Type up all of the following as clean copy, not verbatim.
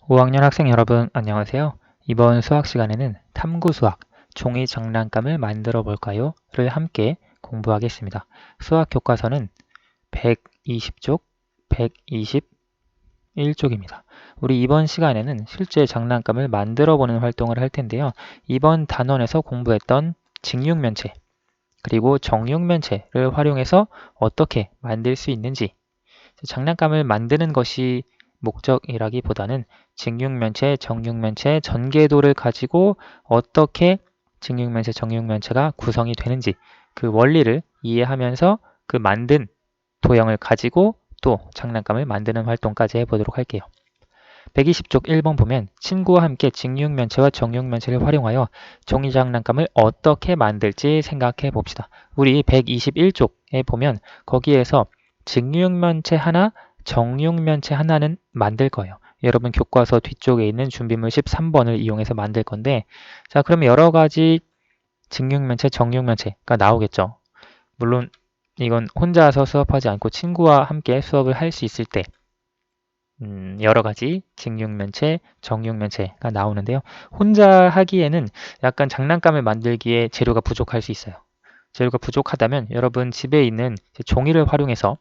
5학년 학생 여러분, 안녕하세요. 이번 수학 시간에는 탐구수학, 종이 장난감을 만들어 볼까요? 를 함께 공부하겠습니다. 수학 교과서는 120쪽, 121쪽입니다. 우리 이번 시간에는 실제 장난감을 만들어 보는 활동을 할 텐데요. 이번 단원에서 공부했던 직육면체, 그리고 정육면체를 활용해서 어떻게 만들 수 있는지, 장난감을 만드는 것이 목적이라기보다는 직육면체, 정육면체, 전개도를 가지고 어떻게 직육면체, 정육면체가 구성이 되는지 그 원리를 이해하면서 그 만든 도형을 가지고 또 장난감을 만드는 활동까지 해보도록 할게요. 120쪽 1번 보면 친구와 함께 직육면체와 정육면체를 활용하여 종이 장난감을 어떻게 만들지 생각해 봅시다. 우리 121쪽에 보면 거기에서 직육면체 하나, 정육면체 하나는 만들 거예요. 여러분 교과서 뒤쪽에 있는 준비물 13번을 이용해서 만들 건데, 자, 그러면 여러 가지 직육면체, 정육면체가 나오겠죠. 물론 이건 혼자서 수업하지 않고 친구와 함께 수업을 할 수 있을 때 여러 가지 직육면체, 정육면체가 나오는데요. 혼자 하기에는 약간 장난감을 만들기에 재료가 부족할 수 있어요. 재료가 부족하다면 여러분 집에 있는 종이를 활용해서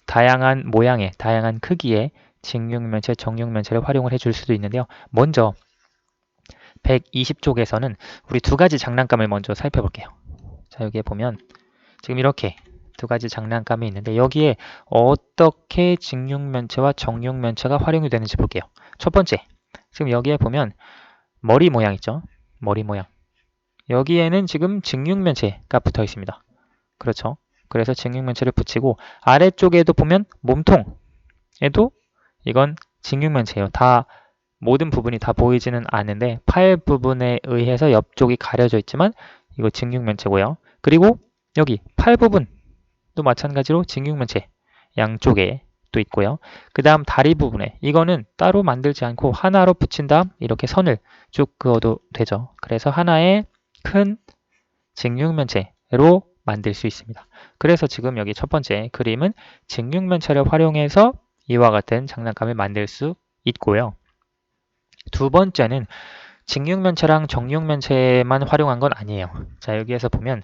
다양한 모양의, 다양한 크기의 직육면체, 정육면체를 활용을 해줄 수도 있는데요. 먼저 120쪽에서는 우리 두 가지 장난감을 먼저 살펴볼게요. 자, 여기에 보면 지금 이렇게 두 가지 장난감이 있는데 여기에 어떻게 직육면체와 정육면체가 활용이 되는지 볼게요. 첫 번째, 지금 여기에 보면 머리 모양 있죠? 머리 모양. 여기에는 지금 직육면체가 붙어 있습니다. 그렇죠? 그래서 직육면체를 붙이고 아래쪽에도 보면 몸통에도 이건 직육면체예요. 다 모든 부분이 다 보이지는 않는데 팔 부분에 의해서 옆쪽이 가려져 있지만 이거 직육면체고요. 그리고 여기 팔 부분도 마찬가지로 직육면체 양쪽에 또 있고요. 그 다음 다리 부분에 이거는 따로 만들지 않고 하나로 붙인 다음 이렇게 선을 쭉 그어도 되죠. 그래서 하나의 큰 직육면체로 만들 수 있습니다. 그래서 지금 여기 첫 번째 그림은 직육면체를 활용해서 이와 같은 장난감을 만들 수 있고요. 두 번째는 직육면체랑 정육면체만 활용한 건 아니에요. 자, 여기에서 보면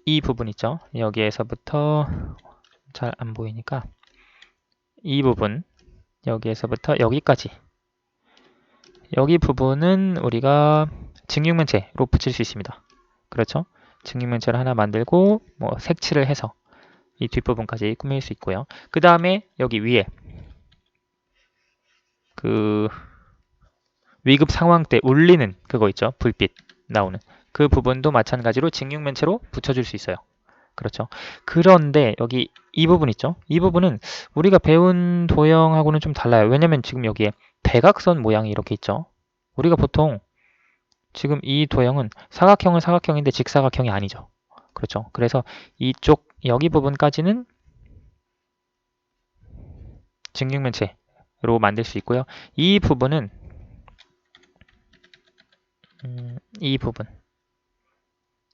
이 부분 있죠? 여기에서부터 잘 안 보이니까 이 부분, 여기에서부터 여기까지 여기 부분은 우리가 직육면체로 붙일 수 있습니다. 그렇죠? 직육면체를 하나 만들고 뭐 색칠을 해서 이 뒷부분까지 꾸밀 수 있고요. 그 다음에 여기 위에 그 위급 상황 때 울리는 그거 있죠? 불빛 나오는 그 부분도 마찬가지로 직육면체로 붙여줄 수 있어요. 그렇죠. 그런데 여기 이 부분 있죠? 이 부분은 우리가 배운 도형하고는 좀 달라요. 왜냐면 지금 여기에 대각선 모양이 이렇게 있죠? 우리가 보통 지금 이 도형은 사각형은 사각형인데 직사각형이 아니죠. 그렇죠. 그래서 이쪽 여기 부분까지는 직육면체로 만들 수 있고요. 이 부분은 이 부분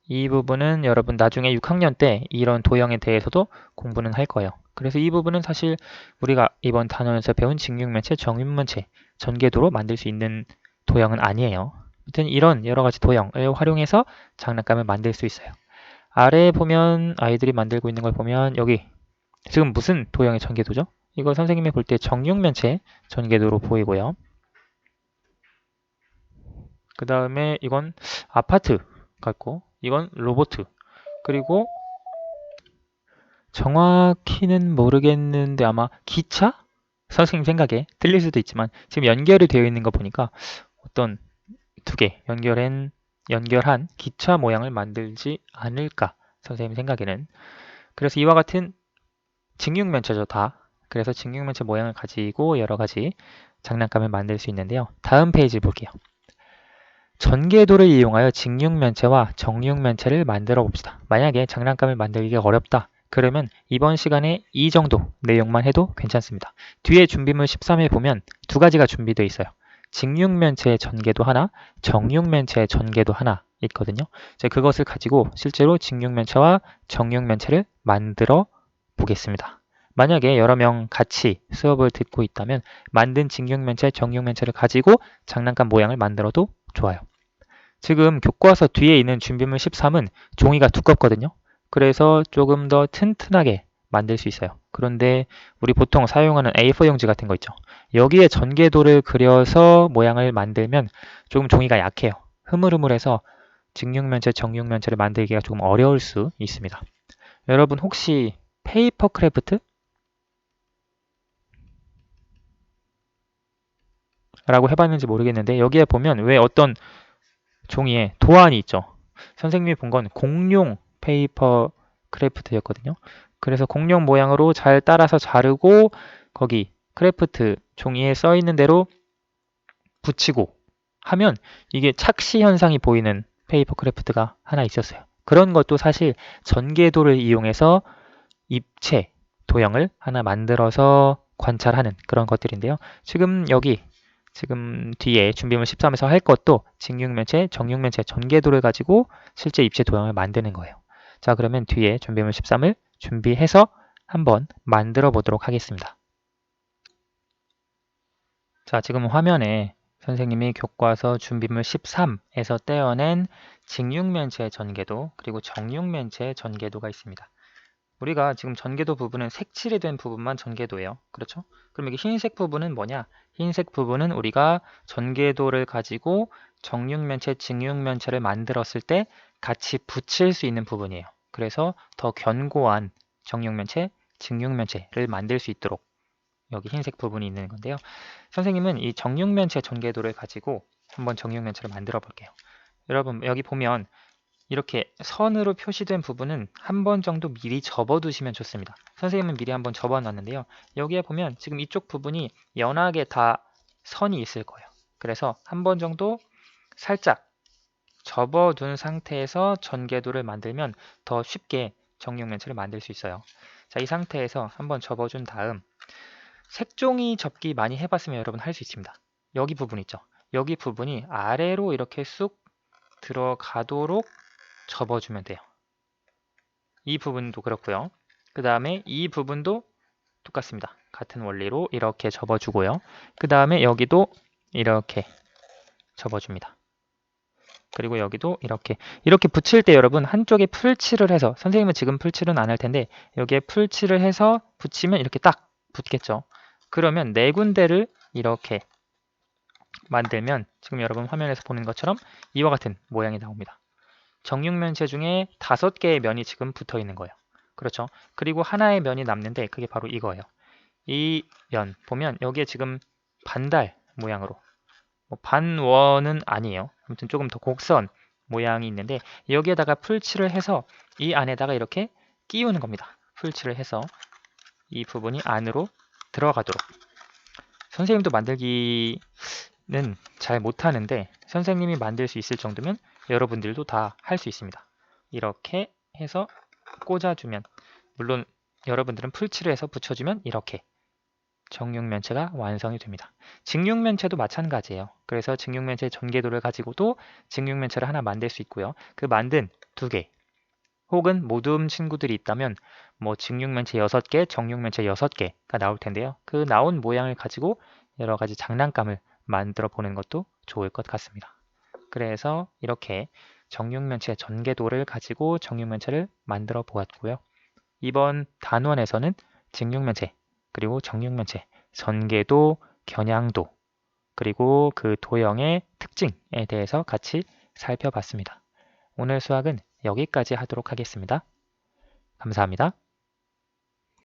이 부분은 여러분 나중에 6학년 때 이런 도형에 대해서도 공부는 할 거예요. 그래서 이 부분은 사실 우리가 이번 단원에서 배운 직육면체, 정육면체, 전개도로 만들 수 있는 도형은 아니에요. 아무튼 이런 여러 가지 도형을 활용해서 장난감을 만들 수 있어요. 아래에 보면 아이들이 만들고 있는 걸 보면 여기 지금 무슨 도형의 전개도죠? 이거 선생님이 볼 때 정육면체 전개도로 보이고요. 그 다음에 이건 아파트 같고 이건 로봇 그리고 정확히는 모르겠는데 아마 기차? 선생님 생각에 틀릴 수도 있지만 지금 연결이 되어 있는 거 보니까 어떤 두 개 연결한 기차 모양을 만들지 않을까 선생님 생각에는. 그래서 이와 같은 직육면체죠 다. 그래서 직육면체 모양을 가지고 여러 가지 장난감을 만들 수 있는데요. 다음 페이지 볼게요. 전개도를 이용하여 직육면체와 정육면체를 만들어 봅시다. 만약에 장난감을 만들기가 어렵다. 그러면 이번 시간에 이 정도 내용만 해도 괜찮습니다. 뒤에 준비물 13에 보면 두 가지가 준비되어 있어요. 직육면체의 전개도 하나, 정육면체의 전개도 하나 있거든요. 그것을 가지고 실제로 직육면체와 정육면체를 만들어 보겠습니다. 만약에 여러 명 같이 수업을 듣고 있다면 만든 직육면체, 정육면체를 가지고 장난감 모양을 만들어도 좋아요. 지금 교과서 뒤에 있는 준비물 13은 종이가 두껍거든요. 그래서 조금 더 튼튼하게 만들 수 있어요. 그런데 우리 보통 사용하는 A4 용지 같은 거 있죠. 여기에 전개도를 그려서 모양을 만들면 조금 종이가 약해요. 흐물흐물해서 직육면체, 정육면체를 만들기가 조금 어려울 수 있습니다. 여러분 혹시 페이퍼 크래프트? 라고 해봤는지 모르겠는데 여기에 보면 왜 어떤 종이에 도안이 있죠. 선생님이 본 건 공룡 페이퍼 크래프트였거든요. 그래서 공룡 모양으로 잘 따라서 자르고 거기 크래프트 종이에 써 있는 대로 붙이고 하면 이게 착시 현상이 보이는 페이퍼 크래프트가 하나 있었어요. 그런 것도 사실 전개도를 이용해서 입체 도형을 하나 만들어서 관찰하는 그런 것들인데요. 지금 뒤에 준비물 13에서 할 것도 직육면체, 정육면체 전개도를 가지고 실제 입체 도형을 만드는 거예요. 자, 그러면 뒤에 준비물 13을 준비해서 한번 만들어 보도록 하겠습니다. 자, 지금 화면에 선생님이 교과서 준비물 13에서 떼어낸 직육면체 전개도 그리고 정육면체 전개도가 있습니다. 우리가 지금 전개도 부분은 색칠이 된 부분만 전개도예요. 그렇죠? 그럼 여기 흰색 부분은 뭐냐? 흰색 부분은 우리가 전개도를 가지고 정육면체, 직육면체를 만들었을 때 같이 붙일 수 있는 부분이에요. 그래서 더 견고한 정육면체, 직육면체를 만들 수 있도록 여기 흰색 부분이 있는 건데요. 선생님은 이 정육면체 전개도를 가지고 한번 정육면체를 만들어 볼게요. 여러분 여기 보면 이렇게 선으로 표시된 부분은 한 번 정도 미리 접어두시면 좋습니다. 선생님은 미리 한번 접어놨는데요. 여기에 보면 지금 이쪽 부분이 연하게 다 선이 있을 거예요. 그래서 한 번 정도 살짝 접어둔 상태에서 전개도를 만들면 더 쉽게 정육면체를 만들 수 있어요. 자, 이 상태에서 한번 접어준 다음 색종이 접기 많이 해봤으면 여러분 할 수 있습니다. 여기 부분 있죠. 여기 부분이 아래로 이렇게 쑥 들어가도록 접어주면 돼요. 이 부분도 그렇고요. 그 다음에 이 부분도 똑같습니다. 같은 원리로 이렇게 접어주고요. 그 다음에 여기도 이렇게 접어줍니다. 그리고 여기도 이렇게 붙일 때 여러분 한쪽에 풀칠을 해서 선생님은 지금 풀칠은 안 할 텐데 여기에 풀칠을 해서 붙이면 이렇게 딱 붙겠죠. 그러면 네 군데를 이렇게 만들면 지금 여러분 화면에서 보는 것처럼 이와 같은 모양이 나옵니다. 정육면체 중에 5개의 면이 지금 붙어 있는 거예요. 그렇죠? 그리고 하나의 면이 남는데 그게 바로 이거예요. 이 면 보면 여기에 지금 반달 모양으로 반원은 아니에요. 아무튼 조금 더 곡선 모양이 있는데 여기에다가 풀칠을 해서 이 안에다가 이렇게 끼우는 겁니다. 풀칠을 해서 이 부분이 안으로 들어가도록. 선생님도 만들기는 잘 못하는데 선생님이 만들 수 있을 정도면 여러분들도 다 할 수 있습니다. 이렇게 해서 꽂아주면 물론 여러분들은 풀칠을 해서 붙여주면 이렇게 정육면체가 완성이 됩니다. 직육면체도 마찬가지예요. 그래서 직육면체 전개도를 가지고도 직육면체를 하나 만들 수 있고요. 그 만든 2개 혹은 모둠 친구들이 있다면 뭐 직육면체 6개, 정육면체 6개가 나올 텐데요. 그 나온 모양을 가지고 여러 가지 장난감을 만들어 보는 것도 좋을 것 같습니다. 그래서 이렇게 정육면체 전개도를 가지고 정육면체를 만들어 보았고요. 이번 단원에서는 직육면체, 그리고 정육면체, 전개도, 겨냥도, 그리고 그 도형의 특징에 대해서 같이 살펴봤습니다. 오늘 수학은 여기까지 하도록 하겠습니다. 감사합니다.